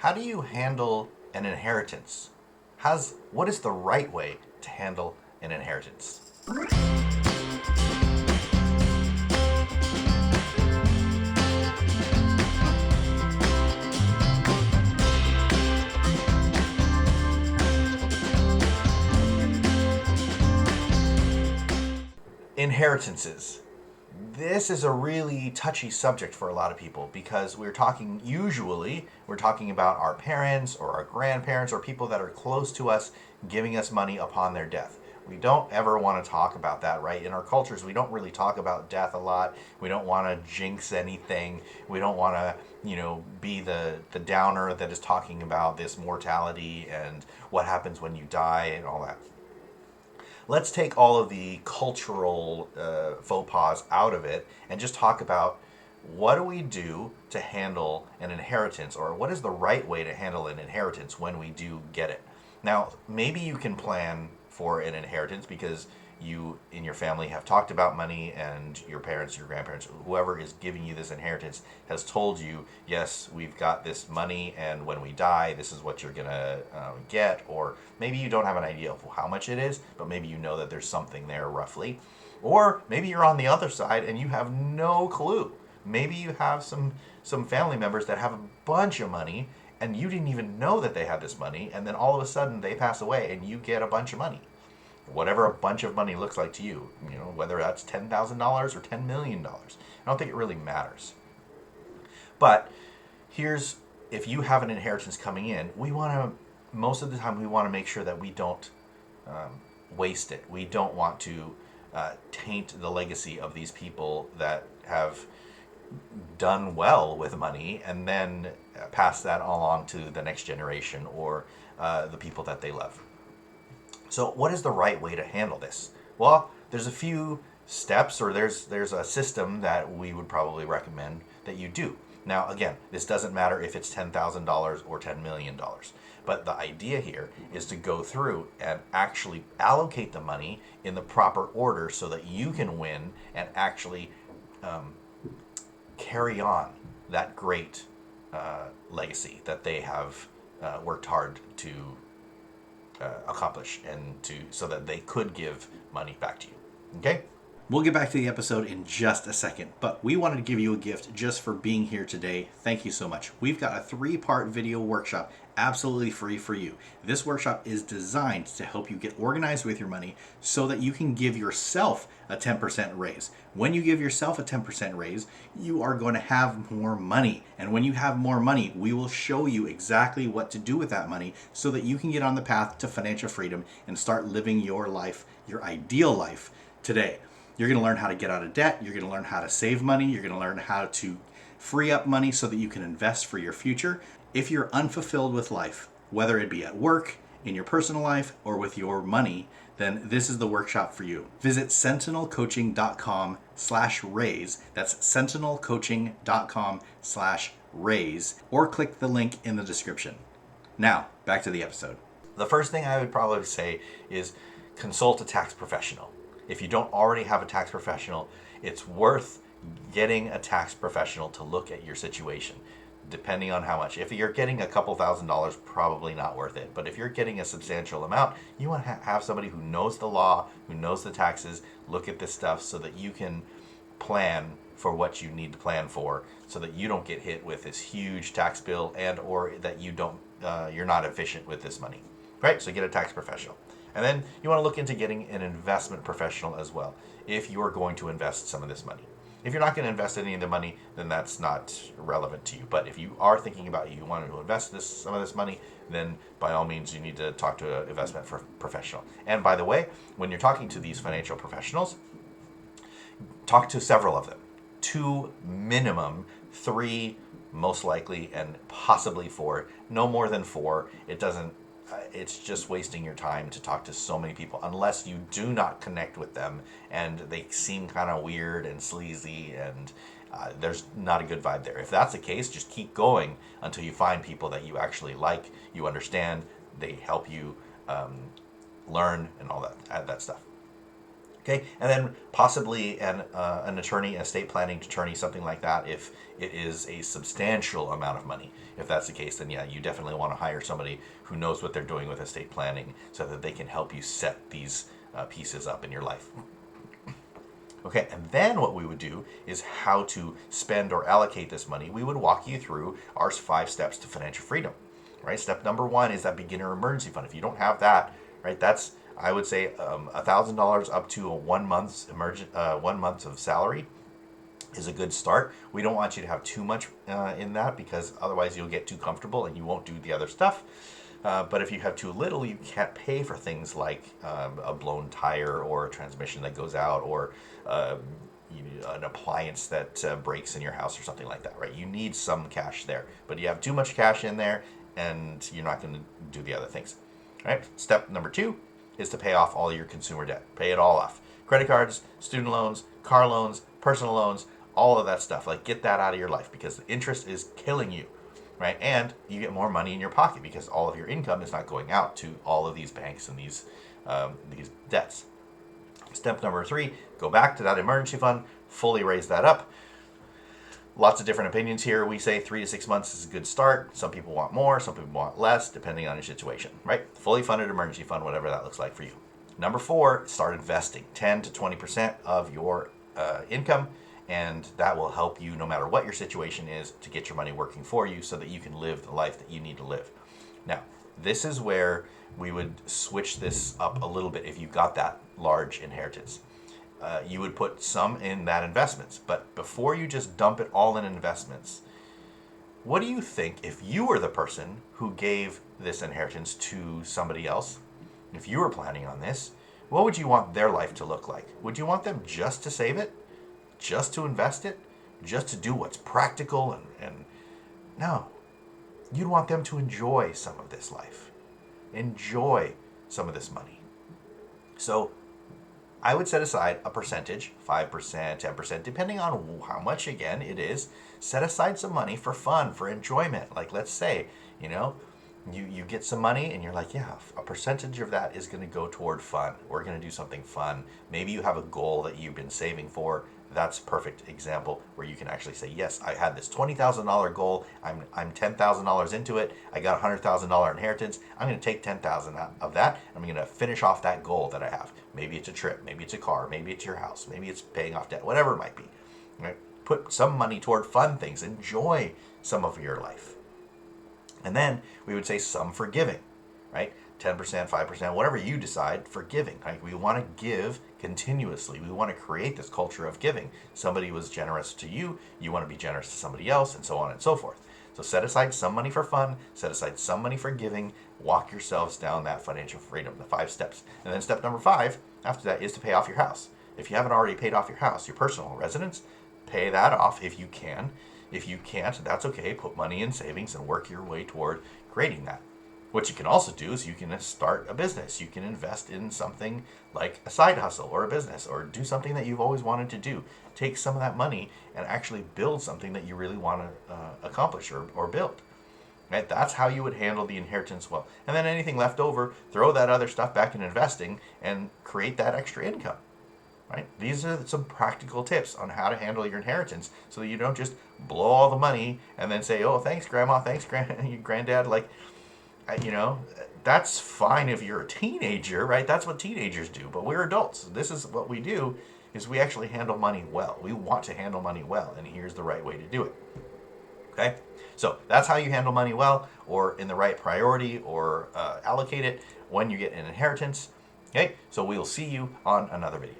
how do you handle an inheritance? What is the right way to handle an inheritance? Inheritances. This is a really touchy subject for a lot of people because we're talking about our parents or our grandparents or people that are close to us giving us money upon their death. We don't ever want to talk about that, right? In our cultures, we don't really talk about death a lot. We don't want to jinx anything. We don't want to, be the downer that is talking about this mortality and what happens when you die and all that. Let's take all of the cultural faux pas out of it and just talk about what do we do to handle an inheritance, or what is the right way to handle an inheritance when we do get it. Now, maybe you can plan for an inheritance because you in your family have talked about money, and your parents, your grandparents, whoever is giving you this inheritance has told you, yes, we've got this money, and when we die, this is what you're gonna get. Or maybe you don't have an idea of how much it is, but maybe you know that there's something there roughly. Or maybe you're on the other side and you have no clue. Maybe you have some family members that have a bunch of money and you didn't even know that they had this money, and then all of a sudden they pass away and you get a bunch of money. Whatever a bunch of money looks like to you, whether that's $10,000 or $10 million. I don't think it really matters. But if you have an inheritance coming in, most of the time we want to make sure that we don't waste it. We don't want to taint the legacy of these people that have done well with money and then pass that along to the next generation or the people that they love. So what is the right way to handle this? Well, there's a few steps, or there's a system that we would probably recommend that you do. Now, again, this doesn't matter if it's $10,000 or $10 million. But the idea here is to go through and actually allocate the money in the proper order so that you can win and actually carry on that great legacy that they have worked hard to accomplish, and so that they could give money back to you. Okay? We'll get back to the episode in just a second, but we wanted to give you a gift just for being here today. Thank you so much. We've got a 3-part video workshop absolutely free for you. This workshop is designed to help you get organized with your money so that you can give yourself a 10% raise. When you give yourself a 10% raise, you are going to have more money. And when you have more money, we will show you exactly what to do with that money so that you can get on the path to financial freedom and start living your life, your ideal life today. You're going to learn how to get out of debt. You're going to learn how to save money. You're going to learn how to free up money so that you can invest for your future. If you're unfulfilled with life, whether it be at work, in your personal life, or with your money, then this is the workshop for you. Visit sentinelcoaching.com/raise. That's sentinelcoaching.com/raise, or click the link in the description. Now, back to the episode. The first thing I would probably say is consult a tax professional. If you don't already have a tax professional, it's worth getting a tax professional to look at your situation, depending on how much. If you're getting a couple $1,000s, probably not worth it. But if you're getting a substantial amount, you want to have somebody who knows the law, who knows the taxes, look at this stuff so that you can plan for what you need to plan for, so that you don't get hit with this huge tax bill and or that you're not efficient with this money. Right? So get a tax professional. And then you want to look into getting an investment professional as well, if you're going to invest some of this money. If you're not going to invest any of the money, then that's not relevant to you. But if you are thinking about you want to invest some of this money, then by all means you need to talk to an investment professional. And by the way, when you're talking to these financial professionals, talk to several of them. 2 minimum, 3 most likely, and possibly 4. No more than 4. It's just wasting your time to talk to so many people unless you do not connect with them and they seem kind of weird and sleazy and there's not a good vibe there. If that's the case, just keep going until you find people that you actually like, you understand, they help you learn and all that stuff. Okay, and then possibly an attorney, an estate planning attorney, something like that, if it is a substantial amount of money. If that's the case, then yeah, you definitely want to hire somebody who knows what they're doing with estate planning so that they can help you set these pieces up in your life. Okay, and then what we would do is how to spend or allocate this money. We would walk you through our 5 steps to financial freedom. Right, step number 1 is that beginner emergency fund. If you don't have that, right, that's, I would say, $1,000 up to a 1 month of salary is a good start. We don't want you to have too much in that, because otherwise you'll get too comfortable and you won't do the other stuff. But if you have too little, you can't pay for things like a blown tire or a transmission that goes out, or an appliance that breaks in your house or something like that, right? You need some cash there, but you have too much cash in there and you're not going to do the other things. All right. Step number 2 is to pay off all your consumer debt. Pay it all off. Credit cards, student loans, car loans, personal loans, all of that stuff. Like, get that out of your life, because the interest is killing you, right? And you get more money in your pocket because all of your income is not going out to all of these banks and these debts. Step number 3, go back to that emergency fund, fully raise that up. Lots of different opinions here. We say 3 to 6 months is a good start. Some people want more, some people want less, depending on your situation, right? Fully funded emergency fund, whatever that looks like for you. Number 4, start investing 10 to 20% of your income, and that will help you, no matter what your situation is, to get your money working for you so that you can live the life that you need to live. Now, this is where we would switch this up a little bit. If you got that large inheritance, you would put some in that investments. But before you just dump it all in investments, what do you think if you were the person who gave this inheritance to somebody else? If you were planning on this, what would you want their life to look like? Would you want them just to save it? Just to invest it? Just to do what's practical? And no. You'd want them to enjoy some of this life. Enjoy some of this money. So I would set aside a percentage, 5%, 10%, depending on how much, again, it is. Set aside some money for fun, for enjoyment. Like, let's say, you get some money and you're like, yeah, a percentage of that is going to go toward fun. We're going to do something fun. Maybe you have a goal that you've been saving for. That's a perfect example where you can actually say, yes, I had this $20,000 goal. I'm $10,000 into it. I got a $100,000 inheritance. I'm going to take $10,000 of that. And I'm going to finish off that goal that I have. Maybe it's a trip. Maybe it's a car. Maybe it's your house. Maybe it's paying off debt. Whatever it might be. Right? Put some money toward fun things. Enjoy some of your life. And then we would say some for giving, right? 10%, 5%, whatever you decide for giving. Right? We want to give continuously. We want to create this culture of giving. Somebody was generous to you, you want to be generous to somebody else, and so on and so forth. So set aside some money for fun, set aside some money for giving, walk yourselves down that financial freedom, the 5 steps. And then step number 5, after that, is to pay off your house. If you haven't already paid off your house, your personal residence, pay that off if you can. If you can't, that's okay. Put money in savings and work your way toward creating that. What you can also do is you can start a business. You can invest in something like a side hustle or a business, or do something that you've always wanted to do. Take some of that money and actually build something that you really want to accomplish or build. Right? That's how you would handle the inheritance well. And then anything left over, throw that other stuff back in investing and create that extra income. Right? These are some practical tips on how to handle your inheritance so that you don't just blow all the money and then say, oh, thanks, Grandma, thanks, Granddad. Like, that's fine if you're a teenager, right? That's what teenagers do. But we're adults. This is what we do, is we actually handle money well. We want to handle money well, and here's the right way to do it. Okay? So that's how you handle money well, or in the right priority, or allocate it when you get an inheritance. Okay? So we'll see you on another video.